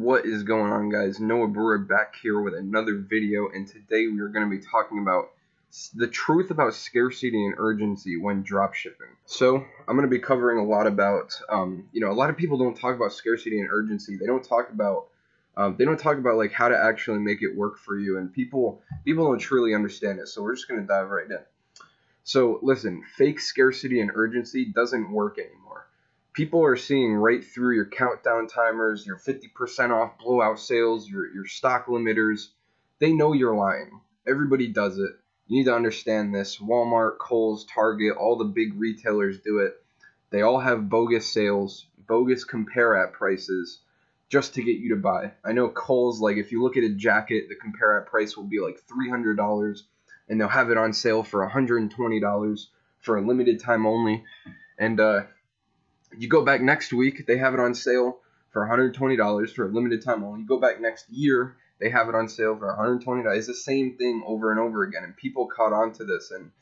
What is going on, guys? Noah Brewer back here with another video, and today we are going to be talking about the truth about scarcity and urgency when dropshipping. So I'm going to be covering a lot about, a lot of people don't talk about scarcity and urgency. They don't talk about like how to actually make it work for you, and people don't truly understand it. So we're just going to dive right in. So listen, fake scarcity and urgency doesn't work anymore. People are seeing right through your countdown timers, your 50% off blowout sales, your stock limiters. They know you're lying. Everybody does it. You need to understand this. Walmart, Kohl's, Target, all the big retailers do it. They all have bogus sales, bogus compare at prices just to get you to buy. I know Kohl's, like if you look at a jacket, the compare at price will be like $300, and they'll have it on sale for $120 for a limited time only. And you go back next week, they have it on sale for $120 for a limited time only. You go back next year, they have it on sale for $120. It's the same thing over and over again, and people caught on to this. And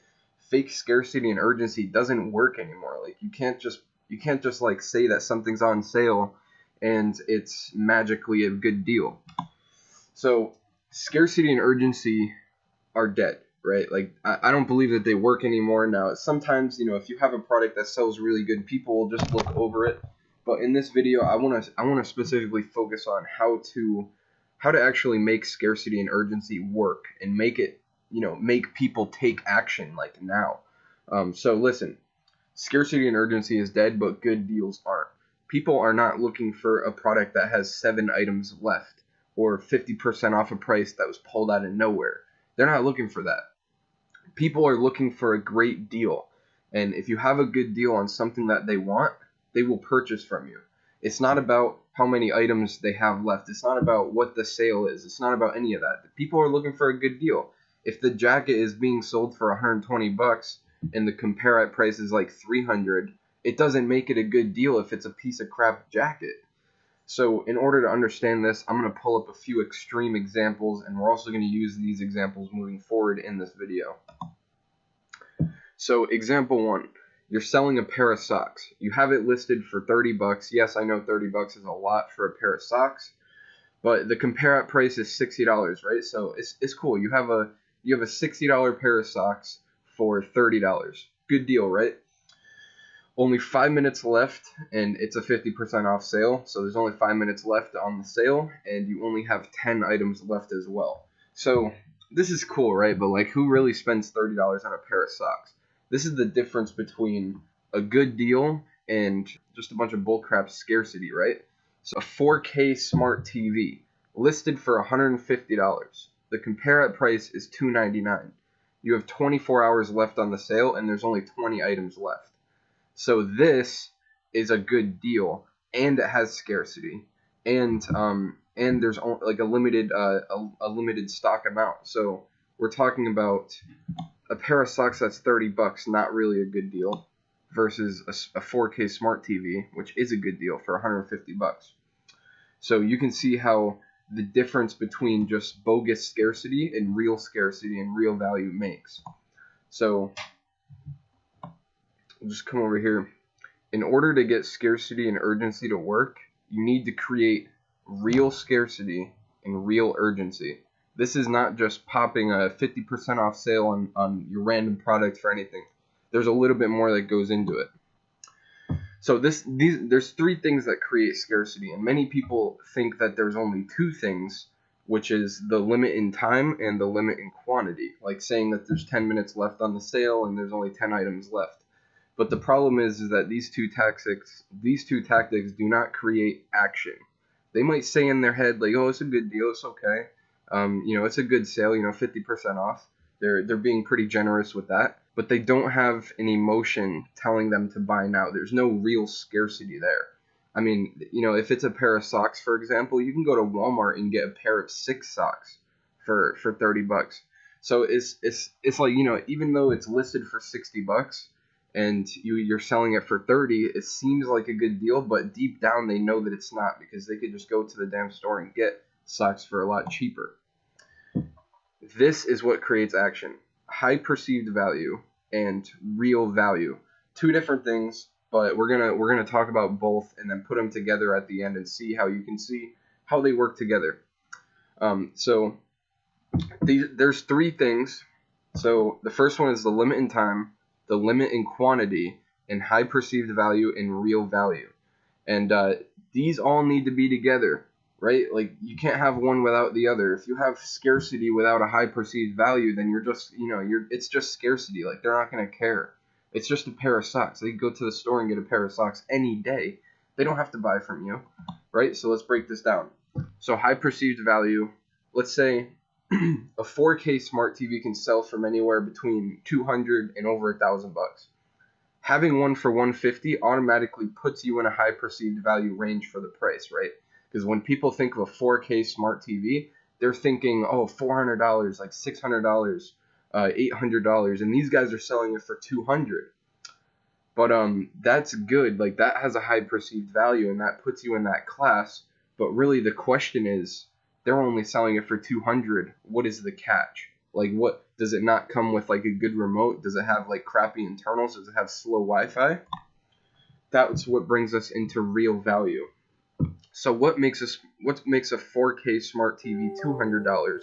fake scarcity and urgency doesn't work anymore. Like you can't just like say that something's on sale and it's magically a good deal. So scarcity and urgency are dead, right? Like I don't believe that they work anymore now. Sometimes, if you have a product that sells really good, people will just look over it. But in this video, I want to specifically focus on how to actually make scarcity and urgency work and make it, make people take action like now. So listen, scarcity and urgency is dead, but good deals aren't. People are not looking for a product that has 7 items left or 50% off a price that was pulled out of nowhere. They're not looking for that. People are looking for a great deal. And if you have a good deal on something that they want, they will purchase from you. It's not about how many items they have left. It's not about what the sale is. It's not about any of that. People are looking for a good deal. If the jacket is being sold for $120 and the compare at price is like $300, it doesn't make it a good deal if it's a piece of crap jacket. So in order to understand this, I'm going to pull up a few extreme examples, and we're also going to use these examples moving forward in this video. So example 1, you're selling a pair of socks. You have it listed for $30. Yes, I know $30 is a lot for a pair of socks, but the compare at price is $60, right? So it's cool. You have a $60 pair of socks for $30. Good deal, right? Only 5 minutes left, and it's a 50% off sale. So there's only 5 minutes left on the sale, and you only have 10 items left as well. So this is cool, right? But like, who really spends $30 on a pair of socks? This is the difference between a good deal and just a bunch of bullcrap scarcity, right? So a 4K smart TV listed for $150. The compare at price is $299. You have 24 hours left on the sale, and there's only 20 items left. So this is a good deal, and it has scarcity, and there's like a limited stock amount. So we're talking about a pair of socks that's $30, not really a good deal, versus a 4K smart TV, which is a good deal for $150. So you can see how the difference between just bogus scarcity and real value makes. So we'll just come over here. In order to get scarcity and urgency to work, you need to create real scarcity and real urgency. This is not just popping a 50% off sale on your random product for anything. There's a little bit more that goes into it. So there's 3 things that create scarcity, and many people think that there's only 2 things, which is the limit in time and the limit in quantity, like saying that there's 10 minutes left on the sale and there's only 10 items left. But the problem is that these two tactics do not create action. They might say in their head like, "Oh, it's a good deal, it's okay. It's a good sale, 50% off." They're being pretty generous with that, but they don't have an emotion telling them to buy now. There's no real scarcity there. I mean, if it's a pair of socks, for example, you can go to Walmart and get a pair of 6 socks for $30. So it's like, even though it's listed for $60 and you're selling it for $30, it seems like a good deal, but deep down they know that it's not, because they could just go to the damn store and get socks for a lot cheaper. This is what creates action. High perceived value and real value. 2 different things, but we're gonna talk about both and then put them together at the end and see how you can see how they work together. So there's three things. So the first one is the limit in time, the limit in quantity, and high perceived value and real value. And these all need to be together, right? Like, you can't have one without the other. If you have scarcity without a high perceived value, then you're just, it's just scarcity. Like, they're not going to care. It's just a pair of socks. They can go to the store and get a pair of socks any day. They don't have to buy from you, right? So let's break this down. So high perceived value, let's say a 4K smart TV can sell from anywhere between $200 and over $1,000. Having one for $150 automatically puts you in a high perceived value range for the price, right? Because when people think of a 4K smart TV, they're thinking, oh, $400, like $600, $800, and these guys are selling it for $200. But that's good. Like, that has a high perceived value, and that puts you in that class. But really, the question is, they're only selling it for $200. What is the catch? Like, what does it not come with, like, a good remote? Does it have, like, crappy internals? Does it have slow Wi-Fi? That's what brings us into real value. So what makes a 4K smart TV $200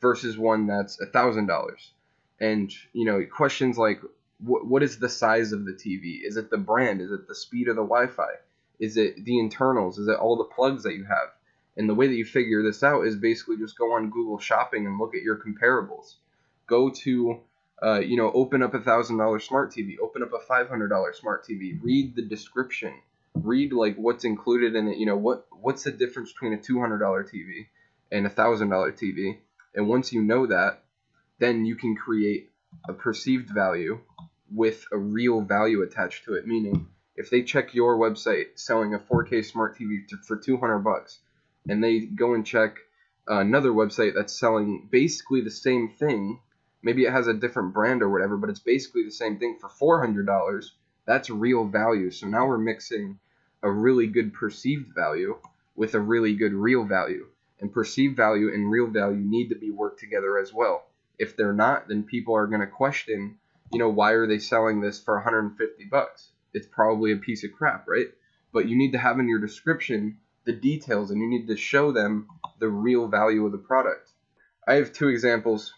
versus one that's $1,000? And questions like, what is the size of the TV? Is it the brand? Is it the speed of the Wi-Fi? Is it the internals? Is it all the plugs that you have? And the way that you figure this out is basically just go on Google Shopping and look at your comparables. Go to, open up a $1,000 smart TV, open up a $500 smart TV, read the description, read like what's included in it. What's the difference between a $200 TV and a $1,000 TV? And once you know that, then you can create a perceived value with a real value attached to it. Meaning, if they check your website selling a 4K smart TV for $200, and they go and check another website that's selling basically the same thing, maybe it has a different brand or whatever, but it's basically the same thing for $400, that's real value. So now we're mixing a really good perceived value with a really good real value. And perceived value and real value need to be worked together as well. If they're not, then people are going to question, why are they selling this for $150? It's probably a piece of crap, right? But you need to have in your description the details, and you need to show them the real value of the product. I have two examples.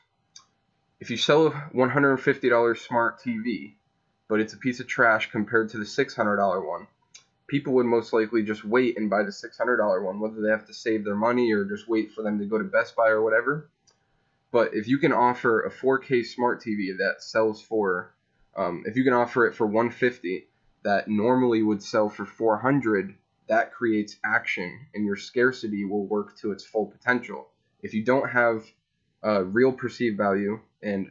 If you sell a $150 smart TV, but it's a piece of trash compared to the $600 one, people would most likely just wait and buy the $600 one, whether they have to save their money or just wait for them to go to Best Buy or whatever. But if you can offer a 4K smart TV that sells for, if you can offer it for $150 that normally would sell for $400, that creates action, and your scarcity will work to its full potential. If you don't have real perceived value, and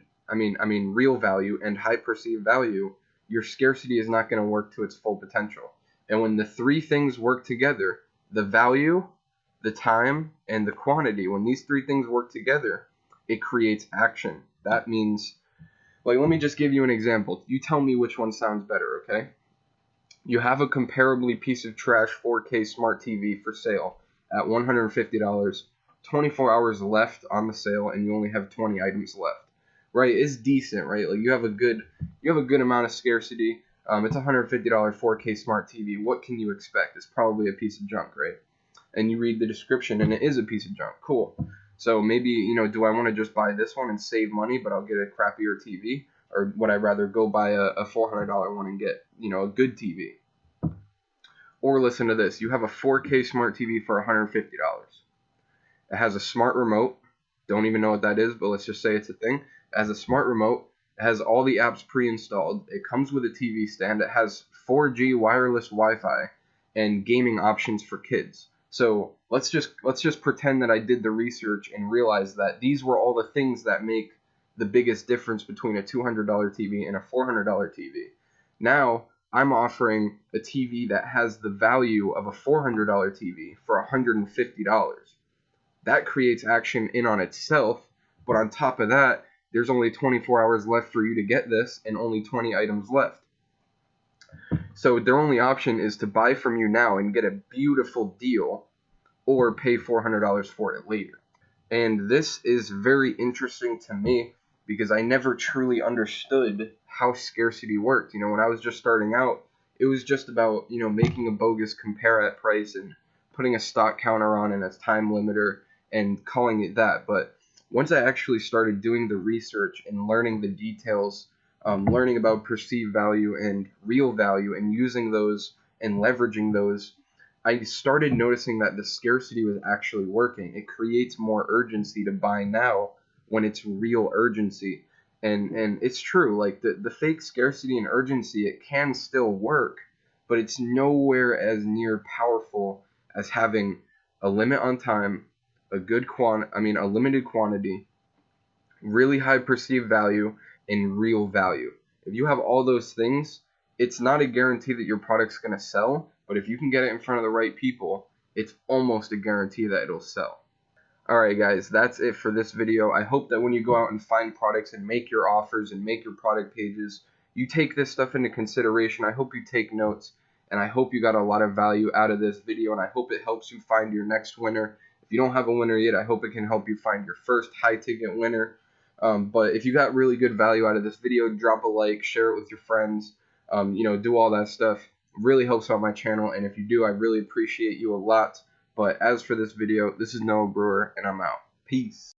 real value and high perceived value, your scarcity is not going to work to its full potential. And when the three things work together, the value, the time, and the quantity, when these three things work together, it creates action. That means, like, let me just give you an example. You tell me which one sounds better, okay? You have a comparably piece of trash 4K smart TV for sale at $150, 24 hours left on the sale, and you only have 20 items left. Right? It's decent, right? Like, you have a good amount of scarcity. It's a $150 4K smart TV. What can you expect? It's probably a piece of junk, right? And you read the description, and it is a piece of junk. Cool. So maybe, do I want to just buy this one and save money, but I'll get a crappier TV? Or would I rather go buy a $400 one and get, a good TV? Or listen to this. You have a 4K smart TV for $150. It has a smart remote. Don't even know what that is, but let's just say it's a thing. It has a smart remote. It has all the apps pre-installed. It comes with a TV stand. It has 4G wireless Wi-Fi and gaming options for kids. So let's just pretend that I did the research and realized that these were all the things that make the biggest difference between a $200 TV and a $400 TV. Now I'm offering a TV that has the value of a $400 TV for $150. That creates action in on itself, but on top of that, there's only 24 hours left for you to get this and only 20 items left. So their only option is to buy from you now and get a beautiful deal or pay $400 for it later. And this is very interesting to me because I never truly understood how scarcity worked. When I was just starting out, it was just about, making a bogus compare at price and putting a stock counter on and a time limiter and calling it that. But once I actually started doing the research and learning the details, learning about perceived value and real value and using those and leveraging those, I started noticing that the scarcity was actually working. It creates more urgency to buy now when it's real urgency. And it's true, like the fake scarcity and urgency, it can still work, but it's nowhere as near powerful as having a limit on time, a limited quantity, really high perceived value, and real value. If you have all those things, it's not a guarantee that your product's going to sell, but if you can get it in front of the right people, it's almost a guarantee that it'll sell. Alright guys, that's it for this video. I hope that when you go out and find products and make your offers and make your product pages, you take this stuff into consideration. I hope you take notes, and I hope you got a lot of value out of this video, and I hope it helps you find your next winner. If you don't have a winner yet, I hope it can help you find your first high-ticket winner. But if you got really good value out of this video, drop a like, share it with your friends, do all that stuff. It really helps out my channel, and if you do, I really appreciate you a lot. But as for this video, this is Noah Brewer, and I'm out. Peace.